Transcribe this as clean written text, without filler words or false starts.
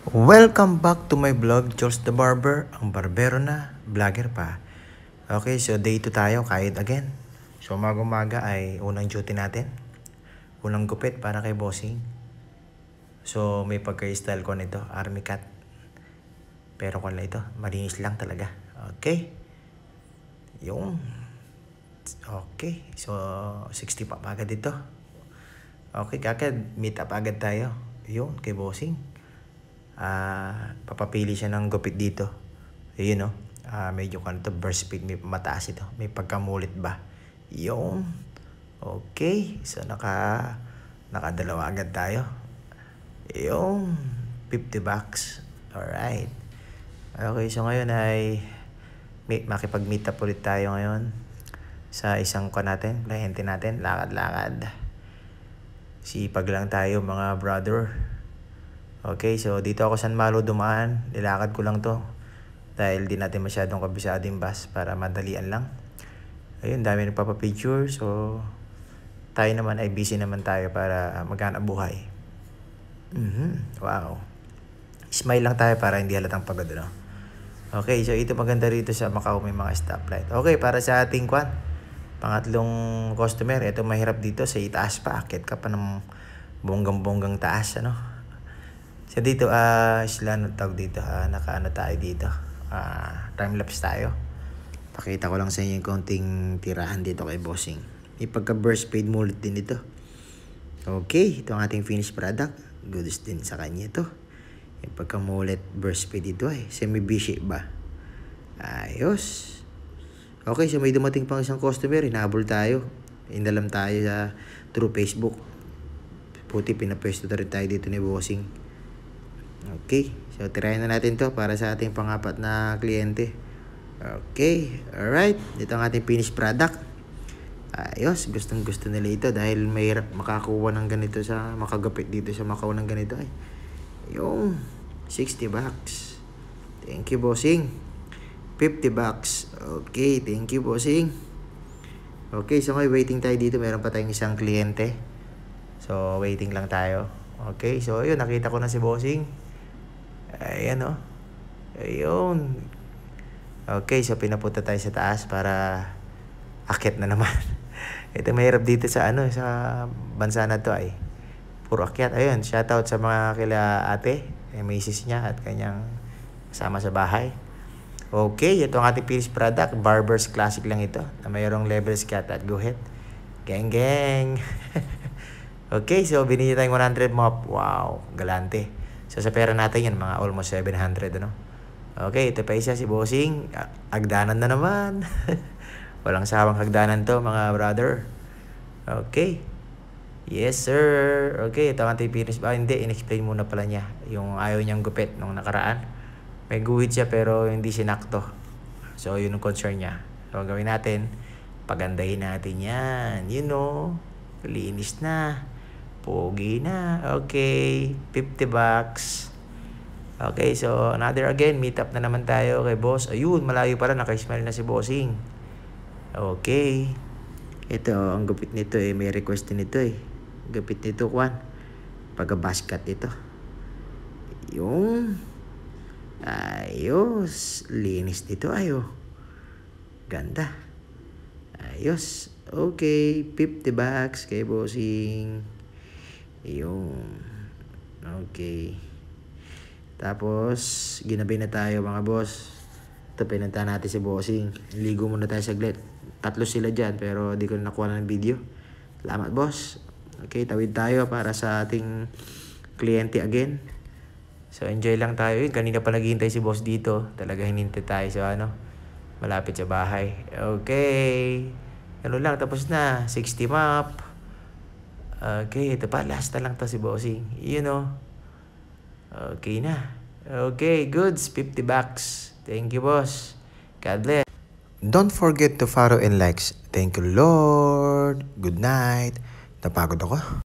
Welcome back to my vlog, Charles the Barber, ang barbero na, vlogger pa. Okay, so day 2 tayo, kahit again. So umaga ay unang duty natin. Unang gupit para kay bossing. So may pagka-style ko nito, army cut. Pero kung ito, malinis lang talaga. Okay. Yung. Okay, so 60 pa agad dito. Okay, kakad, meet up agad tayo. Yun, kay bossing. Papapili siya ng gupit dito. Ayun no. Medyo kanto burst speed, may mataas ito. May pagkamulit ba? Yung. Okay. So nakadalawa agad tayo. Yung 50 bucks. Alright. Okay, so ngayon ay makipag-meet up ulit tayo ngayon sa isang natin, kliyente natin. Lakad-lakad. Sipag lang tayo mga brother. Okay, so dito ako San Malo dumaan. Nilakad ko lang to. Dahil di natin masyadong kabisado yung bus para madalian lang. Ayun, dami nagpapapicture. So, tayo naman ay busy naman tayo para maghanap buhay. Wow. Smile lang tayo para hindi halatang pagod, no? Okay, so ito maganda rito sa Macau, may mga stoplight. Okay, para sa ating pangatlong customer. Ito mahirap dito sa itaas pa. Akit ka pa ng bonggang-bonggang taas, ano? So dito, sila tawag dito, nakaano tayo dito. Time-lapse tayo. Pakita ko lang sa inyo yung konting tirahan dito kay bossing. May pagka-burst fade mullet din ito. Okay, ito ang ating finished product. Goods din sa kanya ito. Yung pagka-mullet burst fade ito ay semi-V-shape ba? Ayos. Okay, so may dumating pang isang customer. Hinabol tayo. Inalam tayo through Facebook. Puti, pinapwesto na rin tayo dito ni bossing. Okay, so tirahin na natin to para sa ating pang-apat na kliyente. Okay, alright. Dito ang ating finished product. Ayos, gustong gusto nila ito dahil mahirap makakuha ng ganito makagapit dito sa Macau ng ganito ay. Yung 60 bucks. Thank you, bossing. 50 bucks. Okay, thank you, bossing. Okay, so ngayon waiting tayo dito. Meron pa tayong isang kliyente. So, waiting lang tayo. Okay, so yun, nakita ko na si bossing. Ayan o. Ayun. Okay, so pinapunta tayo sa taas para akit na naman. Ito mahirap dito sa sa bansa na to ay. Puro akyat. Ayun, shoutout sa mga kila ate, misis niya at kanyang kasama sa bahay. Okay, ito ang ating finished product. Barber's Classic lang ito. Na mayroong level cut at go ahead. Gang gang. Okay, so binili tayong 100 mop. Wow, galante. So sa pera natin yan, mga almost 700, ano? Okay, ito pa isa si bossing. Hagdanan na naman. Walang sawang hagdanan to, mga brother. Okay. Yes, sir. Okay, ito ang ating finish. Hindi, in-explain muna pala niya yung ayaw niyang gupit nung nakaraan. May guhit siya pero hindi sinakto. So, yun ang concern niya. So, gawin natin. Pagandahin natin yan. You know, linis na. Pogi na. Okay. 50 bucks. Okay, so another again. Meet up na naman tayo kay boss. Ayun, malayo pala. Naka-smile na si bossing. Okay. Ito, ang gupit nito may request din ito Gupit nito, Kwan. Pagka-basket ito. Yung. Ayos. Linis nito, ayo. Ganda. Ayos. Okay. 50 bucks kay bossing. Yung. Okay. Tapos, ginabi na tayo mga boss. Ito, pinunta natin si bossing. Ligo muna tayo saglit. 3 sila dyan, pero di ko nakuha ng video. Salamat, boss. Okay, tawid tayo para sa ating kliyente again. So, enjoy lang tayo. Kanina pa naghihintay si boss dito. Talaga hinintay tayo sa malapit sa bahay. Okay. Ano lang, tapos na. 60 map. Okay, ito pa. Last na lang to si bossing. You know. Okay na. Okay, goods. 50 bucks. Thank you, boss. God bless. Don't forget to follow and likes. Thank you, Lord. Good night. Napagod ako.